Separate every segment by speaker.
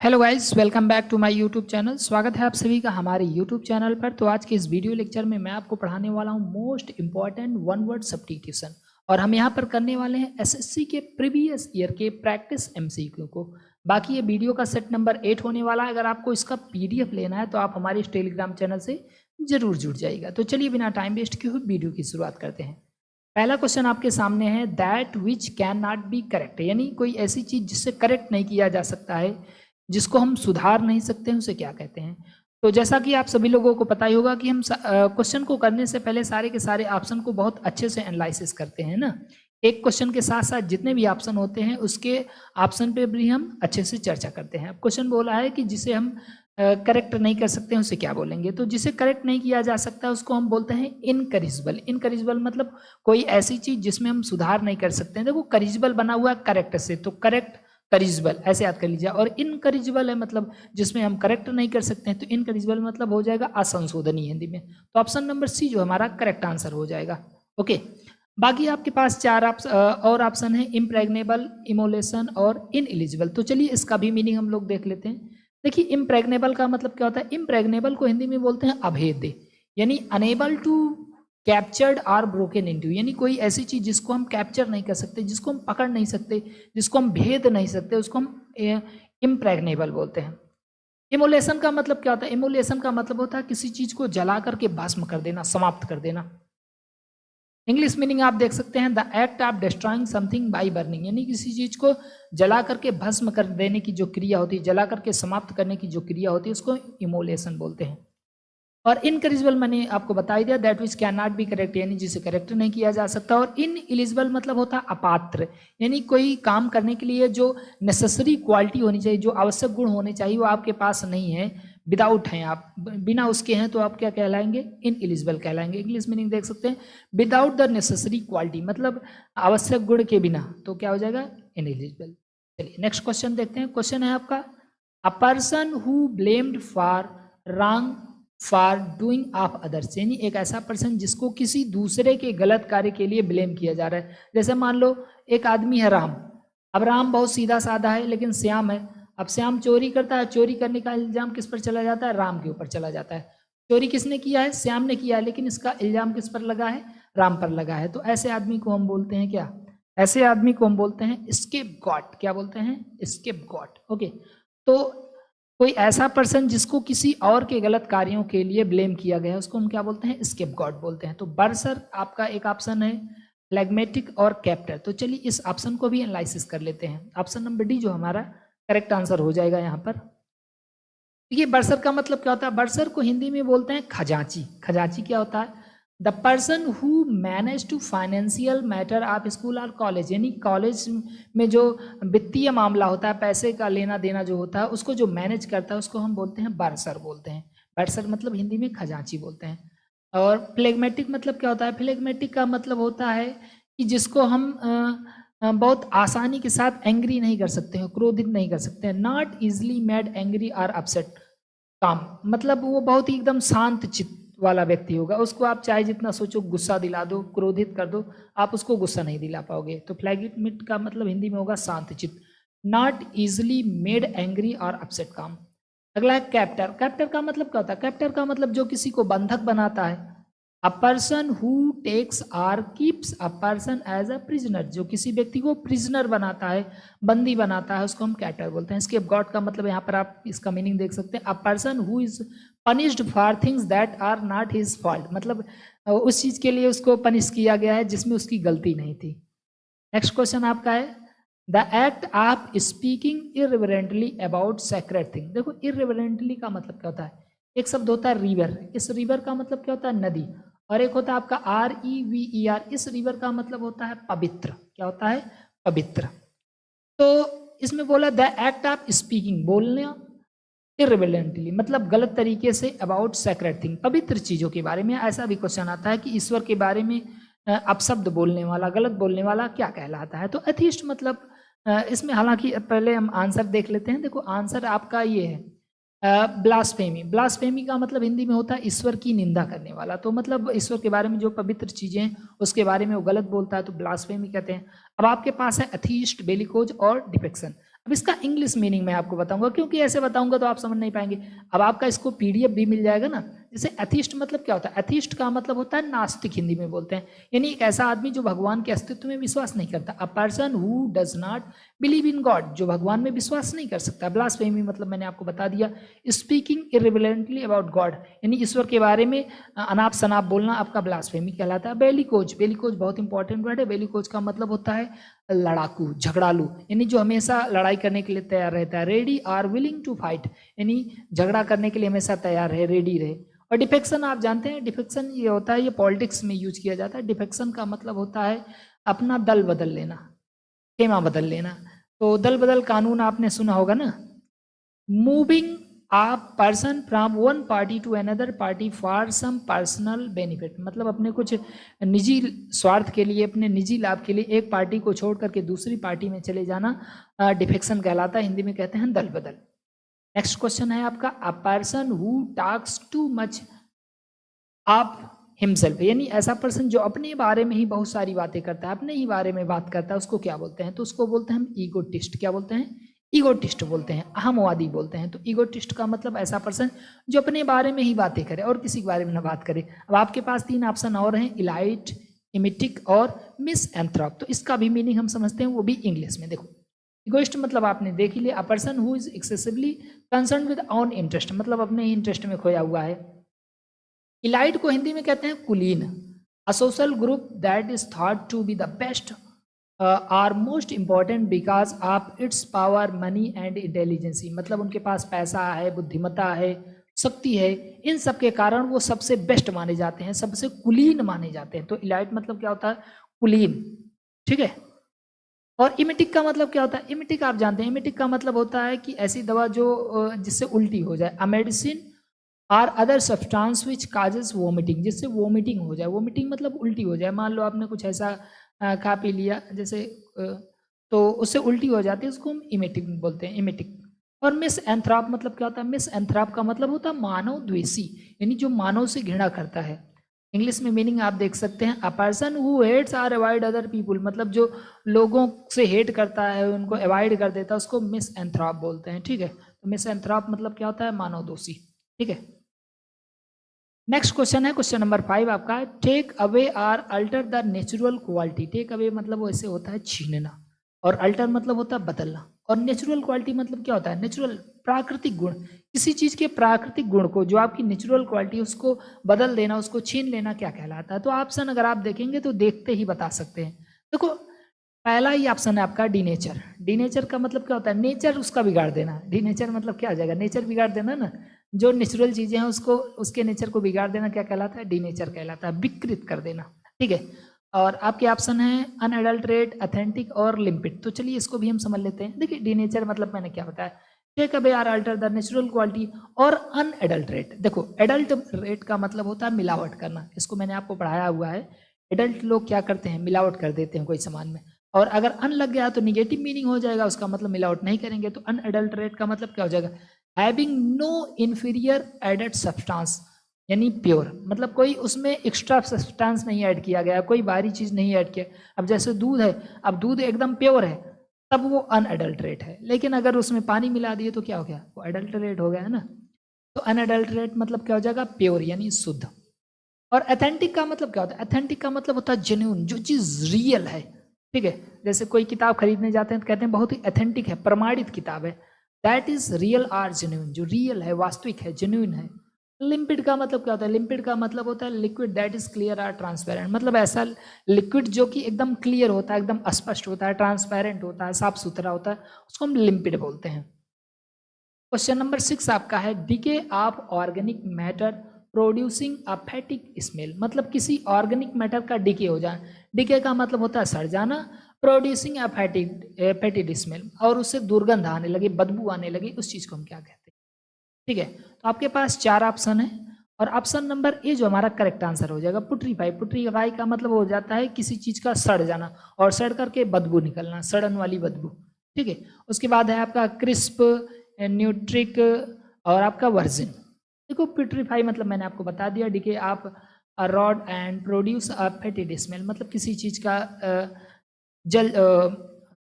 Speaker 1: Hello guys, welcome back to my YouTube channel. स्वागत है आप सभी का हमारे यूट्यूब चैनल पर। तो आज के इस वीडियो लेक्चर में मैं आपको पढ़ाने वाला हूं most important one word substitution, और हम यहां पर करने वाले हैं एसएससी के प्रीवियस ईयर के प्रैक्टिस एमसीक्यू को। बाकी ये वीडियो का सेट नंबर 8 होने वाला है। अगर आपको इसका पीडीएफ लेना है तो आप हमारे इस टेलीग्राम चैनल से जरूर जुड़ जाइएगा। तो चलिए बिना टाइम वेस्ट किए हुए वीडियो की शुरुआत करते हैं। पहला क्वेश्चन आपके सामने है, that which can not be correct, यानी कोई ऐसी चीज जिससे करेक्ट नहीं किया जा सकता है, जिसको हम सुधार नहीं सकते हैं, उसे क्या कहते हैं। तो जैसा कि आप सभी लोगों को पता ही होगा कि हम क्वेश्चन को करने से पहले सारे के सारे ऑप्शन को बहुत अच्छे से एनालिसिस करते हैं ना। एक क्वेश्चन के साथ साथ जितने भी ऑप्शन होते हैं उसके ऑप्शन पे भी हम अच्छे से चर्चा करते हैं। अब क्वेश्चन बोला है कि जिसे हम करेक्ट नहीं कर सकते हैं उसे क्या बोलेंगे। तो जिसे करेक्ट नहीं किया जा सकता उसको हम बोलते हैं इनकरेजिबल। इनकरेजिबल मतलब कोई ऐसी चीज जिसमें हम सुधार नहीं कर सकते हैं। देखो करेजिबल बना हुआ है करेक्ट से, तो करेक्ट करेजिबल ऐसे याद कर लीजिए। और इनकरेजिबल है मतलब जिसमें हम करेक्ट नहीं कर सकते हैं, तो इनकरेजिबल मतलब हो जाएगा असंशोधनीय हिंदी में। तो ऑप्शन नंबर सी जो हमारा करेक्ट आंसर हो जाएगा। ओके, बाकी आपके पास चार और ऑप्शन है, इम्प्रेग्नेबल, इमोलेशन और इनएलिजिबल। तो चलिए इसका भी मीनिंग हम लोग देख लेते हैं। देखिए इम्प्रेग्नेबल का मतलब क्या होता है। इम्प्रेग्नेबल को हिंदी में बोलते हैं अभेद्य, यानी unable to captured or broken into, यानी कोई ऐसी चीज जिसको हम कैप्चर नहीं कर सकते, जिसको हम पकड़ नहीं सकते, जिसको हम भेद नहीं सकते, उसको हम इम्प्रेग्नेबल बोलते हैं। इमोलेशन का मतलब क्या होता है। इमोलेशन का मतलब होता है किसी चीज को जला करके भस्म कर देना, समाप्त कर देना। इंग्लिश मीनिंग आप देख सकते हैं, the act of destroying something by burning, यानी किसी चीज को जला करके भस्म कर देने की जो क्रिया होती है, जला करके समाप्त करने की जो क्रिया होती है, उसको इमोलेशन बोलते हैं। और इनकरेजिबल मैंने आपको बता ही दिया, that which can not be correct, यानी जिसे करेक्ट नहीं किया जा सकता। और इनएलिजिबल मतलब होता है अपात्र, यानी कोई काम करने के लिए जो नेसेसरी क्वालिटी होनी चाहिए, जो आवश्यक गुण होने चाहिए वो आपके पास नहीं है, विदाउट हैं आप, बिना उसके हैं, तो आप क्या कहलाएंगे, इनएलिजिबल कहलाएंगे। इंग्लिश मीनिंग देख सकते हैं, विदाउट द नेसेसरी क्वालिटी मतलब आवश्यक गुण के बिना, तो क्या हो जाएगा, इनएलिजिबल। चलिए नेक्स्ट क्वेश्चन देखते हैं। क्वेश्चन है आपका, अ person who blamed for wrong for doing of others, यानी एक ऐसा पर्सन जिसको किसी दूसरे के गलत कार्य के लिए ब्लेम किया जा रहा है। जैसे मान लो एक आदमी है राम, अब राम बहुत सीधा साधा है लेकिन श्याम है। अब श्याम चोरी करता है, चोरी करने का इल्जाम किस पर चला जाता है, राम के ऊपर चला जाता है। चोरी किसने किया है, श्याम ने किया है, लेकिन इसका इल्जाम किस पर लगा है, राम पर लगा है। तो ऐसे आदमी को हम बोलते हैं क्या, ऐसे आदमी को हम बोलते हैं स्केपगॉट। क्या बोलते हैं, स्केपगॉट। ओके, तो कोई ऐसा पर्सन जिसको किसी और के गलत कार्यों के लिए ब्लेम किया गया है उसको हम क्या बोलते हैं, स्केपगॉट बोलते हैं। तो बर्सर आपका एक ऑप्शन है, फ्लैग्मेटिक और कैप्टर। तो चलिए इस ऑप्शन को भी एनालिसिस कर लेते हैं। ऑप्शन नंबर डी जो हमारा करेक्ट आंसर हो जाएगा यहाँ पर। देखिए बर्सर का मतलब क्या होता है, बर्सर को हिंदी में बोलते हैं खजांची। खजांची क्या होता है, the person who manage to financial matter of school और कॉलेज, यानी कॉलेज में जो वित्तीय मामला होता है, पैसे का लेना देना जो होता है, उसको जो मैनेज करता है उसको हम बोलते हैं बर्सर बोलते हैं। बर्सर मतलब हिंदी में खजांची बोलते हैं। और फ्लेगमेटिक मतलब क्या होता है, फ्लेगमेटिक का मतलब होता है कि जिसको हम बहुत आसानी के साथ एंग्री नहीं कर सकते हैं, क्रोधित नहीं कर सकते हैं। नॉट इजिली मेड एंग्री और अपसेट काम, मतलब वो बहुत ही एकदम शांत चित्त वाला व्यक्ति होगा। उसको आप चाहे जितना सोचो गुस्सा दिला दो, क्रोधित कर दो, आप उसको गुस्सा नहीं दिला पाओगे। तो फ्लैगमेट का मतलब हिंदी में होगा शांत चित्त। नॉट इजिली मेड एंग्री और अपसेट काम। अगला है कैप्टर। कैप्टर का मतलब क्या होता है, कैप्टर का मतलब जो किसी को बंधक बनाता है। A person who takes or keeps a person as a prisoner, जो किसी व्यक्ति को प्रिजनर बनाता है, बंदी बनाता है, उसको हम कैप्टर बोलते हैं। स्केपगॉट का मतलब यहाँ पर आप इसका मीनिंग देख सकते हैं, a person who is punished for things that are not his fault, मतलब उस चीज के लिए उसको पनिश किया गया है जिसमें उसकी गलती नहीं थी। नेक्स्ट क्वेश्चन आपका है, the act of speaking irreverently about sacred thing. देखो इररिवरेंटली का मतलब क्या होता है, एक शब्द होता है रिवर, इस रिवर का मतलब क्या होता है, नदी। और एक होता है आपका REVER, इस रिवर का मतलब होता है पवित्र। क्या होता है, पवित्र। तो इसमें बोला द एक्ट ऑफ स्पीकिंग, बोलना इररिवरेंटली मतलब गलत तरीके से, अबाउट सेक्रेट थिंग पवित्र चीजों के बारे में। ऐसा भी क्वेश्चन आता है कि ईश्वर के बारे में अपशब्द बोलने वाला, गलत बोलने वाला क्या कहलाता है। तो एथिस्ट मतलब इसमें, हालांकि पहले हम आंसर देख लेते हैं। देखो आंसर आपका ये है ब्लास्फेमी। ब्लास्फेमी का मतलब हिंदी में होता है ईश्वर की निंदा करने वाला। तो मतलब ईश्वर के बारे में जो पवित्र चीजें हैं उसके बारे में वो गलत बोलता है, तो ब्लास्फेमी कहते हैं। अब आपके पास है एथिस्ट, बेलिकोज और डिफेक्शन। अब इसका इंग्लिश मीनिंग मैं आपको बताऊंगा, क्योंकि ऐसे बताऊंगा तो आप समझ नहीं पाएंगे। अब आपका इसको पीडीएफ भी मिल जाएगा ना। जैसे एथिस्ट मतलब क्या होता है? एथिस्ट का मतलब होता है नास्तिक, हिंदी में बोलते हैं, यानी एक ऐसा आदमी जो भगवान के अस्तित्व में विश्वास नहीं करता। अ person who does not believe in God, जो भगवान में विश्वास नहीं कर सकता। ब्लास्फेमी मतलब मैंने आपको बता दिया, स्पीकिंग इर्रिलेवेंटली अबाउट गॉड, यानी ईश्वर के बारे में अनाप शनाप बोलना आपका ब्लास्फेमी कहलाता है। बेलिकोज, बेलिकोज बहुत इंपॉर्टेंट वर्ड है। बेलिकोज का मतलब होता है लड़ाकू, झगड़ालू, यानी जो हमेशा लड़ाई करने के लिए तैयार रहता है। Ready or willing to fight, यानी झगड़ा करने के लिए हमेशा तैयार है, रेडी रहे। और डिफेक्शन आप जानते हैं, डिफेक्शन ये होता है, ये पॉलिटिक्स में यूज किया जाता है। डिफेक्शन का मतलब होता है अपना दल बदल लेना, खेमा बदल लेना। तो दल बदल कानून आपने सुना होगा ना। Moving a person from one party to another party for some personal benefit, मतलब अपने कुछ निजी स्वार्थ के लिए, अपने निजी लाभ के लिए एक पार्टी को छोड़ करके दूसरी पार्टी में चले जाना डिफेक्शन कहलाता है। हिंदी में कहते हैं दल बदल। नेक्स्ट क्वेश्चन है आपका, अ person who talks too much of himself, यानी ऐसा पर्सन जो अपने बारे में ही बहुत सारी बातें करता है, अपने ही बारे में बात करता है, उसको क्या बोलते हैं? तो उसको बोलते हैं हम ईगोटिस्ट। क्या बोलते हैं? ईगोटिस्ट बोलते हैं, अहमवादी बोलते हैं। तो ईगोटिस्ट का मतलब ऐसा पर्सन जो अपने बारे में ही बातें करे और किसी के बारे में ना बात करे। अब आपके पास 3 ऑप्शन और हैं, इलाइट, इमिटिक और मिसएंथ्रोप। तो इसका भी मीनिंग हम समझते हैं, वो भी इंग्लिश में। देखो, इगोइस्ट मतलब आपने देख ही लिया, अ person who is excessively concern with on interest, मतलब अपने ही इंटरेस्ट में खोया हुआ है। इलाइट को हिंदी में कहते हैं कुलीन। A social group that is thought to be the best or most important because of its power, money and intelligency, मतलब उनके पास पैसा है, बुद्धिमत्ता है, शक्ति है, इन सब के कारण वो सबसे बेस्ट माने जाते हैं, सबसे कुलीन माने जाते हैं। तो इलाइट मतलब क्या होता है? कुलीन, ठीक है। और इमिटिक का मतलब क्या होता है? इमिटिक आप जानते हैं, इमिटिक का मतलब होता है कि ऐसी दवा जो जिससे उल्टी हो जाए। A medicine or other substance which causes vomiting, जिससे वोमिटिंग हो जाए। वोमिटिंग मतलब उल्टी हो जाए। मान लो आपने कुछ ऐसा खा पी लिया जैसे तो उससे उल्टी हो जाती है, उसको हम इमेटिक बोलते हैं, इमेटिक। और मिस एंथ्राप मतलब क्या होता है? मिस एंथ्राप का मतलब होता है मानव द्वेषी, यानी जो मानव से घृणा करता है। इंग्लिश में मीनिंग आप देख सकते हैं, a person who hates or avoid other people, मतलब जो लोगों से हेट करता है, उनको अवॉइड कर देता है, उसको मिस एंथ्राप बोलते हैं, ठीक है। तो मिस एंथ्राप मतलब क्या होता है? मानव दोषी, ठीक है। नेक्स्ट क्वेश्चन है क्वेश्चन नंबर 5 आपका, take away or alter the natural quality. Take away मतलब वो ऐसे होता है छीनना, और अल्टर मतलब होता है बदलना, और नेचुरल क्वालिटी मतलब क्या होता है? नेचुरल, प्राकृतिक गुण। किसी चीज के प्राकृतिक गुण को, जो आपकी नेचुरल क्वालिटी, उसको बदल देना, उसको छीन लेना क्या कहलाता है? तो ऑप्शन अगर आप देखेंगे तो देखते ही बता सकते हैं। देखो, पहला ही ऑप्शन है आपका डी नेचर। डी नेचर का मतलब क्या होता है? नेचर उसका बिगाड़ देना। डी नेचर मतलब क्या आ जाएगा? नेचर बिगाड़ देना ना, जो नेचुरल चीजें हैं उसको, उसके नेचर को बिगाड़ देना क्या कहलाता है? डी नेचर कहलाता है, विकृत कर देना, ठीक है। और आपके ऑप्शन है अनएडल्टरेट, अथेंटिक और लिम्पिड। तो चलिए इसको भी हम समझ लेते हैं। देखिए, डी नेचर मतलब मैंने क्या बताया, take away or alter the natural quality, और अनएडल्टरेट। देखो, एडल्टरेट का मतलब होता है मिलावट करना, इसको मैंने आपको पढ़ाया हुआ है। एडल्ट लोग क्या करते हैं? मिलावट कर देते हैं कोई सामान में। और अगर अन लग गया तो निगेटिव मीनिंग हो जाएगा, उसका मतलब मिलावट नहीं करेंगे। तो अनएडल्टरेट का मतलब क्या हो जाएगा? Having no inferior added substance, यानी प्योर, मतलब कोई उसमें एक्स्ट्रा सब्सटेंस नहीं ऐड किया गया, कोई बाहरी चीज नहीं ऐड किया। अब जैसे दूध है, अब दूध एकदम प्योर है, तब वो अनएडल्टरेट है। लेकिन अगर उसमें पानी मिला दिए तो क्या हो गया? वो एडल्टरेट हो गया, है ना। तो अनएडल्टरेट मतलब क्या हो जाएगा? प्योर, यानी शुद्ध। और अथेंटिक का मतलब क्या होता है? अथेंटिक का मतलब होता है जेन्युइन, जो चीज रियल है, ठीक है। जैसे कोई किताब खरीदने जाते हैं तो कहते हैं बहुत ही अथेंटिक है, प्रमाणित किताब है। That is real or genuine, जो रियल है, वास्तविक है, जेन्युइन है। लिम्पिड का मतलब क्या होता है? लिम्पिड का मतलब होता है liquid that is clear or transparent, मतलब ऐसा लिक्विड जो कि एकदम क्लियर होता है, एकदम स्पष्ट होता है, ट्रांसपेरेंट होता है, साफ सुथरा होता है, उसको हम लिम्पिड बोलते हैं। क्वेश्चन नंबर 6 आपका है, DK of organic matter producing a फैटिक smell, मतलब किसी ऑर्गेनिक मैटर का डीके हो जाए। डीके का मतलब होता है सड़ जाना, प्रोड्यूसिंग अ फैटिक स्मेल, और उससे दुर्गंध आने लगी, बदबू आने लगी, उस चीज को हम क्या कहते हैं? ठीक है। तो आपके पास 4 ऑप्शन है, और ऑप्शन नंबर ए जो हमारा करेक्ट आंसर हो जाएगा, पुट्रीफाई। पुट्रीफाई का मतलब हो जाता है किसी चीज का सड़ जाना, और सड़ करके बदबू निकलना, सड़न वाली बदबू, ठीक है। उसके बाद है आपका क्रिस्प, न्यूट्रिक, और आपका वर्जिन। देखो, पुट्रीफाई मतलब मैंने आपको बता दिया, डीके आप rot and produce a fetid smell, मतलब किसी चीज का जल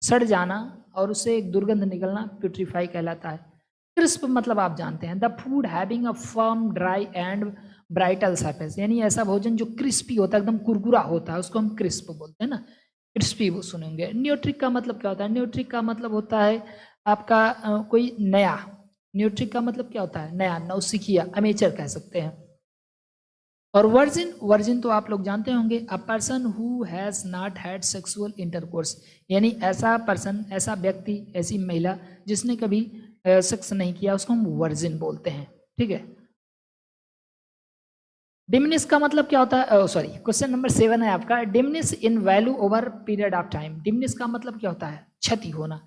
Speaker 1: सड़ जाना, और उससे एक दुर्गंध निकलना प्यूट्रीफाई कहलाता है। क्रिस्प मतलब आप जानते हैं, the food having a firm dry and brittle surface, यानी ऐसा भोजन जो क्रिस्पी होता है, एकदम कुरकुरा होता है, उसको हम क्रिस्प बोलते हैं ना, क्रिस्पी वो सुनेंगे। न्यूट्रिक का मतलब क्या होता है? न्यूट्रिक का मतलब होता है आपका कोई नया। न्यूट्रिक का मतलब क्या होता है? नया, नौसिखिया, अमेचर कह सकते हैं। और वर्जिन, वर्जिन तो आप लोग जानते होंगे, अ person who has not had sexual intercourse, यानी ऐसा पर्सन, ऐसा व्यक्ति, ऐसी महिला जिसने कभी सेक्स नहीं किया, उसको हम वर्जिन बोलते हैं। ठीक है। डिमिनिश का मतलब क्या होता है? सॉरी, क्वेश्चन नंबर 7 है आपका, diminish in value over period of time. Diminish का मतलब क्या होता है? क्षति होना।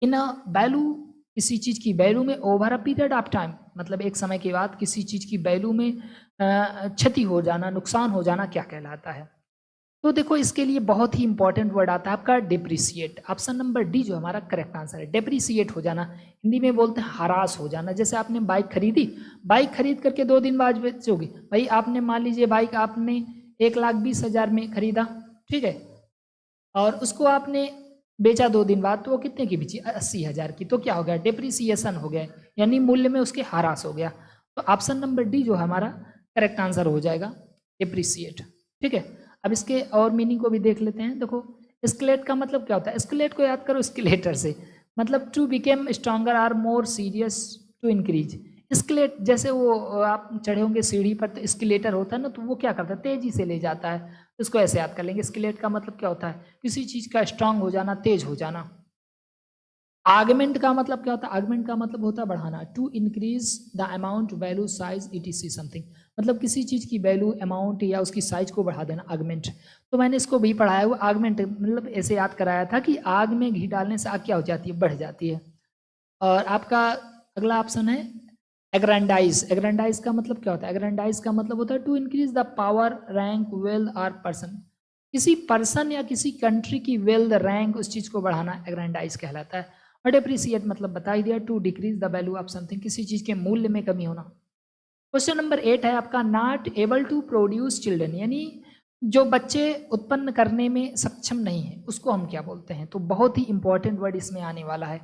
Speaker 1: इन वैल्यू, किसी चीज की वैल्यू में, over a period of time मतलब एक समय के बाद किसी चीज की वैल्यू में क्षति हो जाना, नुकसान हो जाना क्या कहलाता है? तो देखो, इसके लिए बहुत ही इंपॉर्टेंट वर्ड आता है आपका डिप्रिसिएट। ऑप्शन नंबर डी जो हमारा करेक्ट आंसर है, डिप्रिसिएट हो जाना। हिंदी में बोलते हैं हरास हो जाना। जैसे आपने बाइक खरीदी, बाइक खरीद करके 2 दिन बाद बेचोगे भाई। आपने मान लीजिए बाइक आपने 1,20,000 में खरीदा, ठीक है, और उसको आपने बेचा 2 दिन बाद, तो वो कितने की बेची? 80,000 की। तो क्या हो गया? डिप्रिसिएशन हो गया, यानी मूल्य में उसके ह्रास हो गया। तो ऑप्शन नंबर डी जो हमारा करेक्ट आंसर हो जाएगा, डिप्रिसिएट। ठीक है। अब इसके और मीनिंग को भी देख लेते हैं। देखो, स्केलेट का मतलब क्या होता है? स्केलेट को याद करो स्केलेटर से, मतलब to became stronger or more serious, to increase. Escalate, जैसे वो आप चढ़े होंगे सीढ़ी पर, तो स्केलेटर होता है ना, तो वो क्या करता है? तेजी से ले जाता है। इसको ऐसे याद कर लेंगे। स्केलेट का मतलब क्या होता है? किसी चीज का स्ट्रांग हो जाना, तेज हो जाना। आर्गमेंट का मतलब क्या होता है? आर्गमेंट का मतलब होता है बढ़ाना, to increase the amount, value, size, etc something, मतलब किसी चीज की वैल्यू, अमाउंट या उसकी साइज को बढ़ा देना, आर्गमेंट। तो मैंने इसको भी पढ़ाया हुआ, आर्गमेंट मतलब ऐसे याद कराया था कि आग में घी डालने से आग क्या हो जाती है? बढ़ जाती है। और आपका अगला ऑप्शन है एग्रेंडाइज। एग्रेंडाइज का मतलब क्या होता है? एग्रेंडाइज का मतलब होता है to increase the power, rank, wealth और पर्सन, किसी पर्सन या किसी कंट्री की वेल्थ, रैंक, उस चीज को बढ़ाना एग्रेंडाइज कहलाता है। और डेप्रिसिएट मतलब बता ही दिया, to decrease the value of something, किसी चीज के मूल्य में कमी होना। क्वेश्चन नंबर 8 है आपका, not able to produce children, यानी जो बच्चे उत्पन्न करने में सक्षम नहीं है, उसको हम क्या बोलते हैं? तो बहुत ही इंपॉर्टेंट वर्ड इसमें आने वाला है।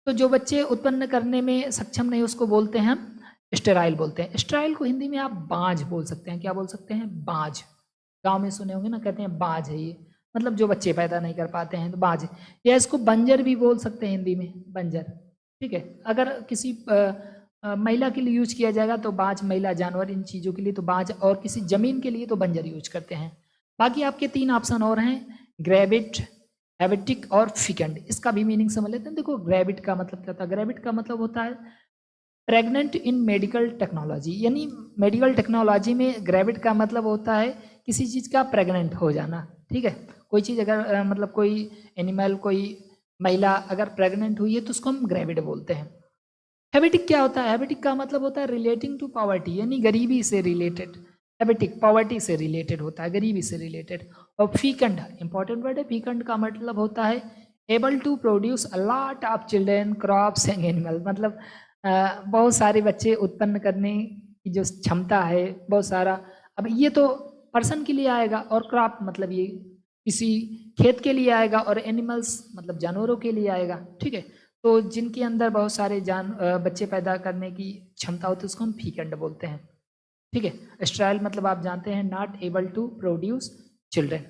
Speaker 1: तो जो बच्चे उत्पन्न करने में सक्षम नहीं, उसको बोलते हैं हम स्टेराइल बोलते हैं। स्टेराइल को हिंदी में आप बांझ बोल सकते हैं। क्या बोल सकते हैं? बांझ। गांव में सुने होंगे ना, कहते हैं बांझ है ये, मतलब जो बच्चे पैदा नहीं कर पाते हैं, तो बांझ है। या इसको बंजर भी बोल सकते हैं हिंदी में, बंजर। ठीक है। अगर किसी महिला के लिए यूज किया जाएगा तो बांझ, महिला, जानवर, इन चीज़ों के लिए तो बांझ, और किसी जमीन के लिए तो बंजर यूज करते हैं। बाकी आपके 3 ऑप्शन और हैं, ग्रेविट, हैबिटिक और फिकेंड। इसका भी मीनिंग समझ लेते हैं। देखो, ग्रेविट का मतलब क्या होता है? ग्रेविट का मतलब होता है प्रेग्नेंट इन मेडिकल टेक्नोलॉजी, यानी मेडिकल टेक्नोलॉजी में ग्रेविड का मतलब होता है किसी चीज़ का प्रेग्नेंट हो जाना। ठीक है। कोई चीज़ अगर मतलब कोई एनिमल, कोई महिला अगर प्रेग्नेंट हुई है तो उसको हम ग्रेविड बोलते हैं। हैबिटिक क्या होता है? हैबिटिक का मतलब होता है रिलेटिंग टू पॉवर्टी, यानी गरीबी से रिलेटेड। हैबिटिक पॉवर्टी से रिलेटेड होता है, गरीबी से रिलेटेड। और फीकंड इंपॉर्टेंट वर्ड है। फीकंड का मतलब होता है able to produce a lot of children, crops and animal, मतलब बहुत सारे बच्चे उत्पन्न करने की जो क्षमता है, बहुत सारा। अब ये तो पर्सन के लिए आएगा, और क्रॉप मतलब ये किसी खेत के लिए आएगा, और एनिमल्स मतलब जानवरों के लिए आएगा। ठीक है। तो जिनके अंदर बहुत सारे बच्चे पैदा करने की क्षमता होती है, उसको हम फीकंड बोलते हैं। ठीक है। स्ट्राइल मतलब आप जानते हैं, not able to produce children.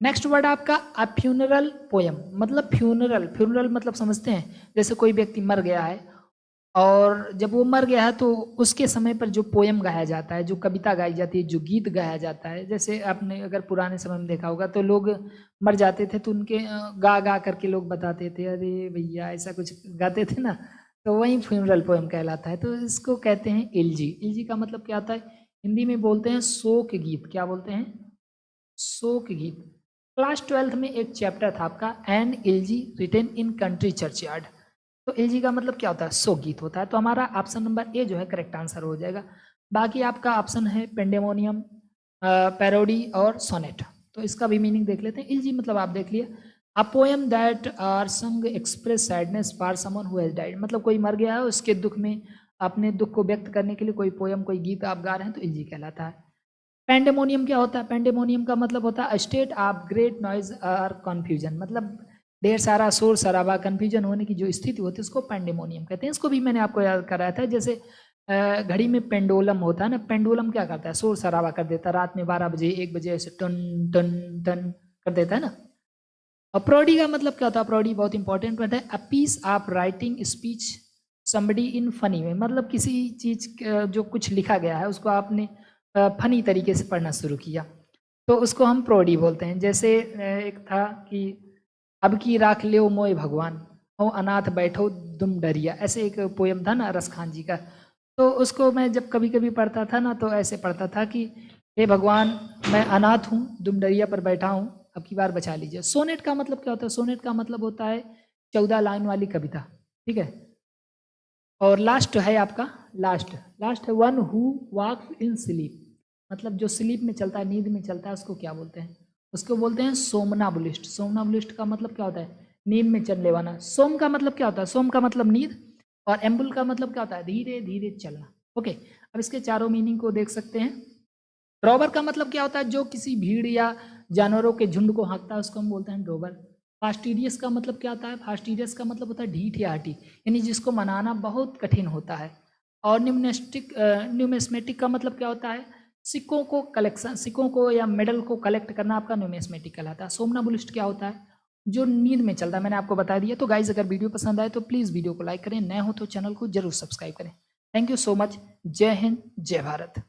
Speaker 1: Next word आपका अ फ्यूनरल पोयम, मतलब फ्यूनरल। फ्यूनरल मतलब समझते हैं, जैसे कोई व्यक्ति मर गया है, और जब वो मर गया है तो उसके समय पर जो पोयम गाया जाता है, जो कविता गाई जाती है, जो गीत गाया जाता है, जैसे आपने अगर पुराने समय में देखा होगा तो लोग मर जाते थे तो उनके गा गा करके लोग बताते थे, अरे भैया ऐसा कुछ गाते थे ना, तो वही फ्यूनरल पोयम कहलाता है। तो इसको कहते हैं एलजी। एलजी का मतलब क्या होता है? हिंदी में बोलते हैं शोक गीत। क्या बोलते हैं? शोक गीत। क्लास 12th में एक चैप्टर था आपका, an elegy written in country churchyard. तो एलजी का मतलब क्या होता है? शोक गीत होता है। तो हमारा ऑप्शन नंबर ए जो है करेक्ट आंसर हो जाएगा। बाकी आपका ऑप्शन है पेंडेमोनियम, पैरोडी और सोनेट। तो इसका भी मीनिंग देख लेते हैं। एलजी मतलब आप देख लिया, अ पोएम दैट आर संग express sadness for someone who has died, मतलब कोई मर गया है, उसके दुख में, अपने दुख को व्यक्त करने के लिए कोई पोएम, कोई गीत आप गा रहे हैं, तो एलजी कहलाता है। पेंडेमोनियम क्या होता है? पेंडेमोनियम का मतलब होता है स्टेट ऑफ ग्रेट नॉइज और कन्फ्यूजन, मतलब ढेर सारा शोर शराबा कन्फ्यूजन होने की जो स्थिति होती है उसको पेंडेमोनियम कहते हैं। इसको भी मैंने आपको याद कराया था। जैसे घड़ी में पेंडुलम होता है ना, पेंडुलम क्या करता है, शोर शराबा कर देता है, रात में 12 बजे 1 बजे ऐसे टन टन टन कर देता है ना। और प्रोडी का मतलब क्या होता है, प्रोडी बहुत इंपॉर्टेंट होता है, a piece of writing speech somebody in funny way, मतलब किसी चीज जो कुछ लिखा गया है उसको आपने फनी तरीके से पढ़ना शुरू किया तो उसको हम प्रोडी बोलते हैं। जैसे एक था कि अब की राख लियो मोय भगवान, ओ अनाथ बैठो तुम डरिया, ऐसे एक पोयम था ना रस खान जी का। तो उसको मैं जब कभी कभी पढ़ता था ना तो ऐसे पढ़ता था कि हे भगवान मैं अनाथ हूँ, दुम डरिया पर बैठा हूँ, अब की बार बचा लीजिए। सोनेट का मतलब क्या होता है, सोनेट का मतलब होता है 14 लाइन वाली कविता, ठीक है। और लास्ट है आपका, लास्ट है one who walks in sleep, मतलब जो स्लीप में चलता है, नींद में चलता है, उसको क्या बोलते हैं, उसको बोलते हैं सोमनाबुलिस्ट। सोमनाबुलिस्ट का मतलब क्या होता है, नींद में चलने वाला। सोम का मतलब क्या होता है, सोम का मतलब नींद, और एम्बुल का मतलब क्या होता है, धीरे धीरे चलना। ओके, अब इसके चारों मीनिंग को देख सकते हैं। ड्रॉबर का मतलब क्या होता है, जो किसी भीड़ या जानवरों के झुंड को हाँकता है उसको हम बोलते हैं ड्रॉबर। फास्टिडियस का मतलब क्या होता है, फास्टिडियस का मतलब होता है ढीठ या हठी, यानी जिसको मनाना बहुत कठिन होता है। और न्यूमेस्मेटिक का मतलब क्या होता है, सिक्कों को कलेक्शन, सिक्कों को या मेडल को कलेक्ट करना आपका न्यूमेस्मेटिक कहलाता है। सोमनाबुलिस्ट क्या होता है, जो नींद में चलता है, मैंने आपको बता दिया। तो गाइज अगर वीडियो पसंद आए तो प्लीज़ वीडियो को लाइक करें, नए हो तो चैनल को जरूर सब्सक्राइब करें। Thank you so much. जय हिंद, जय भारत।